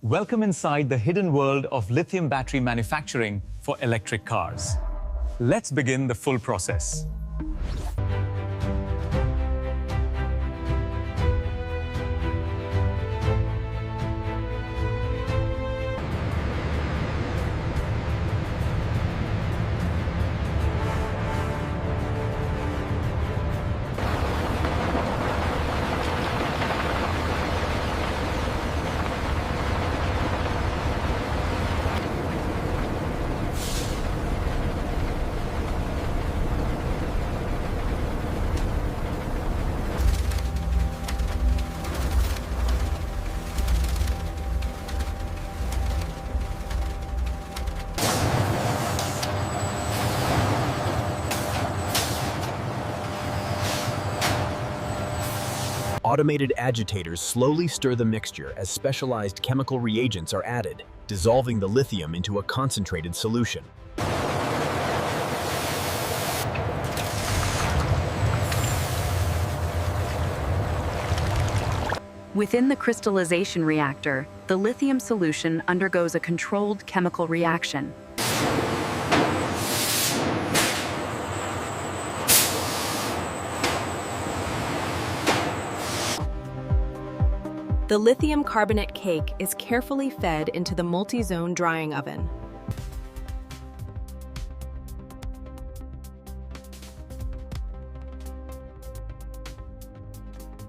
Welcome inside the hidden world of lithium battery manufacturing for electric cars. Let's begin the full process. Automated agitators slowly stir the mixture as specialized chemical reagents are added, dissolving the lithium into a concentrated solution. Within the crystallization reactor, the lithium solution undergoes a controlled chemical reaction. The lithium carbonate cake is carefully fed into the multi-zone drying oven.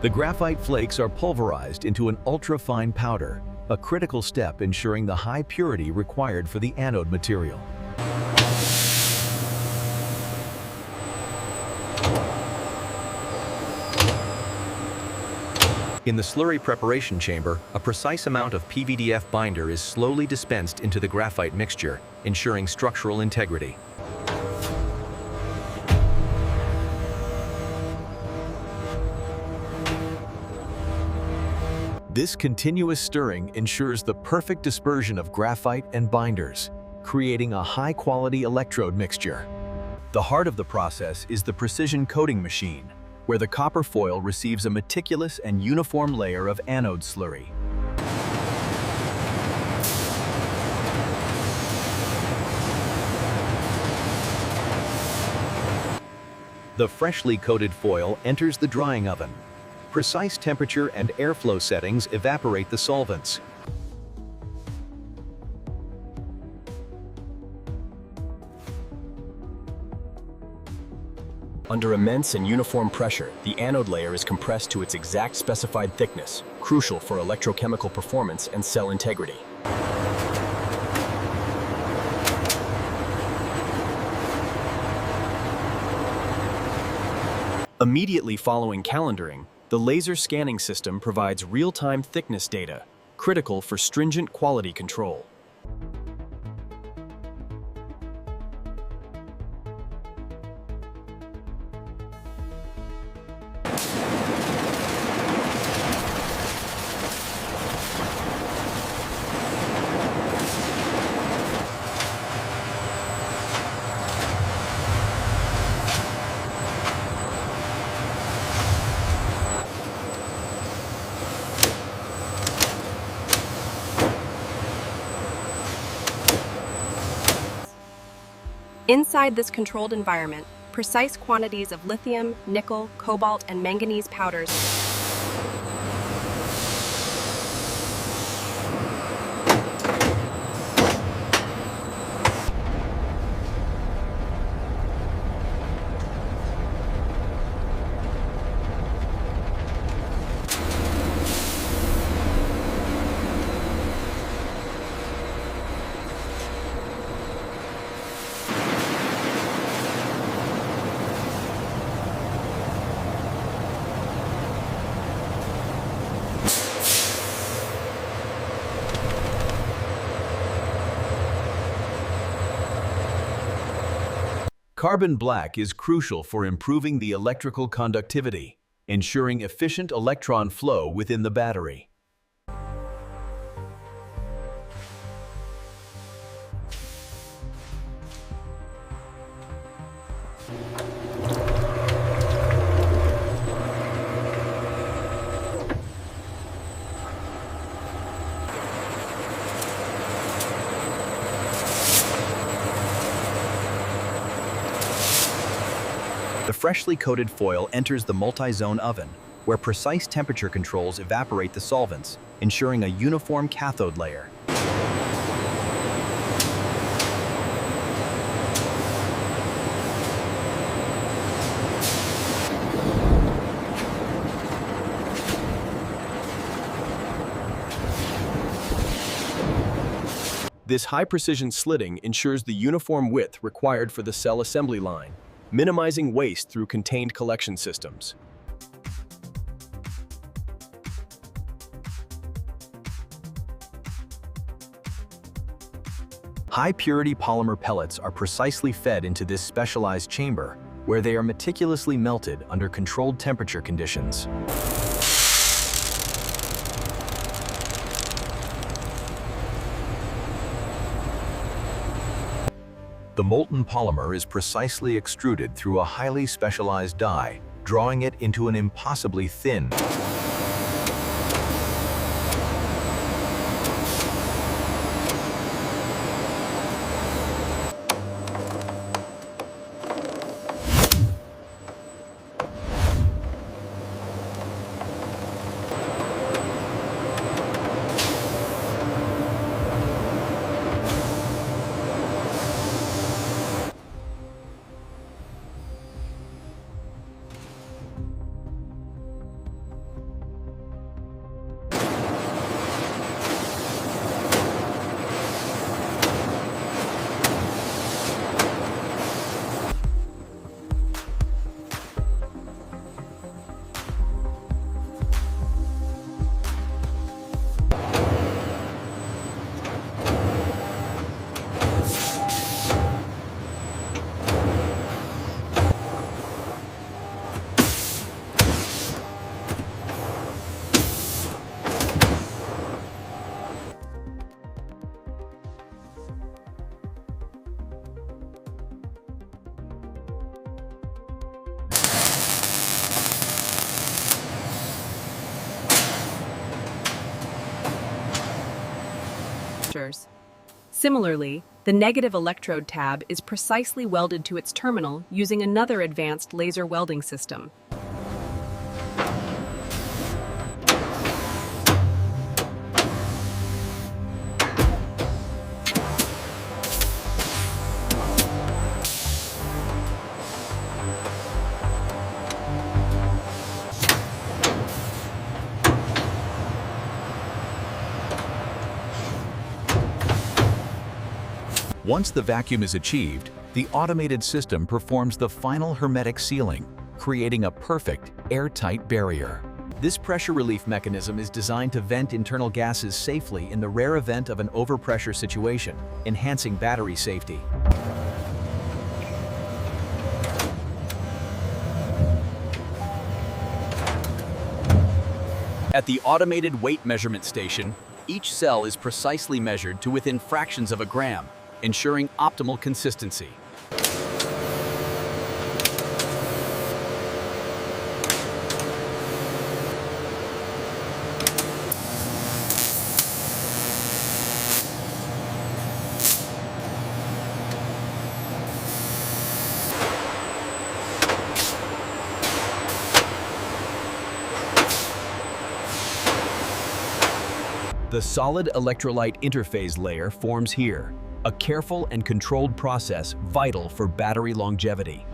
The graphite flakes are pulverized into an ultra-fine powder, a critical step ensuring the high purity required for the anode material. In the slurry preparation chamber, a precise amount of PVDF binder is slowly dispensed into the graphite mixture, ensuring structural integrity. This continuous stirring ensures the perfect dispersion of graphite and binders, creating a high-quality electrode mixture. The heart of the process is the precision coating machine, where the copper foil receives a meticulous and uniform layer of anode slurry. The freshly coated foil enters the drying oven. Precise temperature and airflow settings evaporate the solvents. Under immense and uniform pressure, the anode layer is compressed to its exact specified thickness, crucial for electrochemical performance and cell integrity. Immediately following calendaring, the laser scanning system provides real-time thickness data, critical for stringent quality control. Inside this controlled environment, precise quantities of lithium, nickel, cobalt, and manganese powders Carbon black is crucial for improving the electrical conductivity, ensuring efficient electron flow within the battery. freshly coated foil enters the multi-zone oven, where precise temperature controls evaporate the solvents, ensuring a uniform cathode layer. This high-precision slitting ensures the uniform width required for the cell assembly line, minimizing waste through contained collection systems. High-purity polymer pellets are precisely fed into this specialized chamber, where they are meticulously melted under controlled temperature conditions. The molten polymer is precisely extruded through a highly specialized die, drawing it into an impossibly thin, Similarly, the negative electrode tab is precisely welded to its terminal using another advanced laser welding system. Once the vacuum is achieved, the automated system performs the final hermetic sealing, creating a perfect, airtight barrier. This pressure relief mechanism is designed to vent internal gases safely in the rare event of an overpressure situation, enhancing battery safety. At the automated weight measurement station, each cell is precisely measured to within fractions of a gram, ensuring optimal consistency. The solid electrolyte interface layer forms here, a careful and controlled process vital for battery longevity.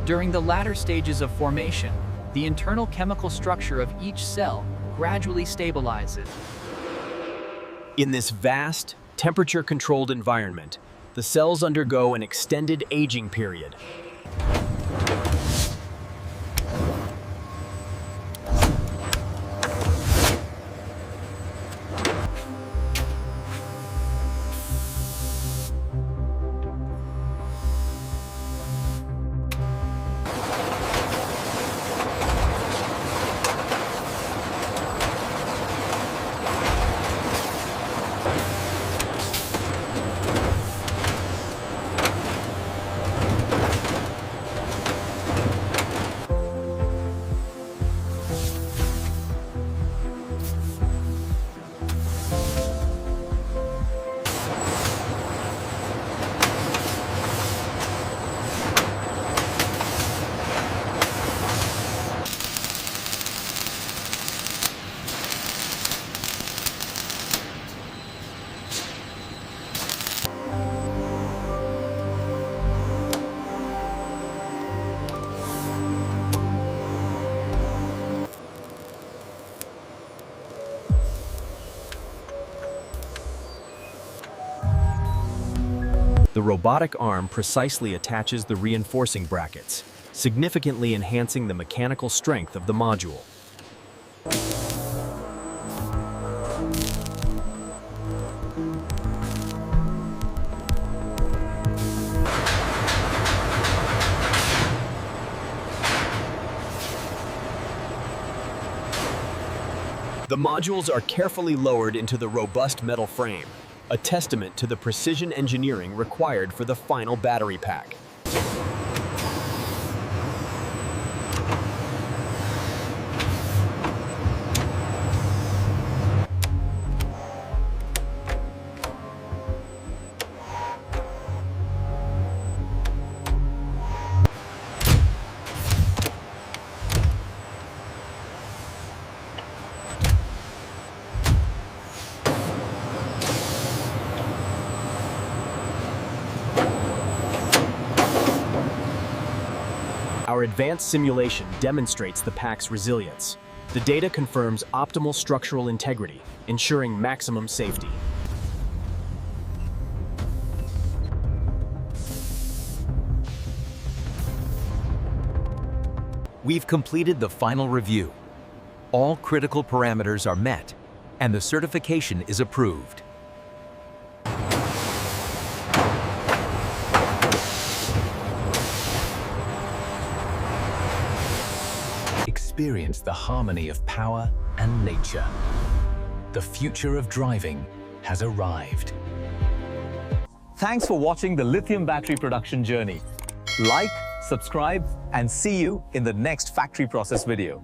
During the latter stages of formation, the internal chemical structure of each cell gradually stabilizes. In this vast, temperature-controlled environment, the cells undergo an extended aging period. The robotic arm precisely attaches the reinforcing brackets, significantly enhancing the mechanical strength of the module. The modules are carefully lowered into the robust metal frame, a testament to the precision engineering required for the final battery pack. Our advanced simulation demonstrates the pack's resilience. The data confirms optimal structural integrity, ensuring maximum safety. We've completed the final review. All critical parameters are met, and the certification is approved. Experience the harmony of power and nature. The future of driving has arrived. Thanks for watching the lithium battery production journey. Like, subscribe, and see you in the next factory process video.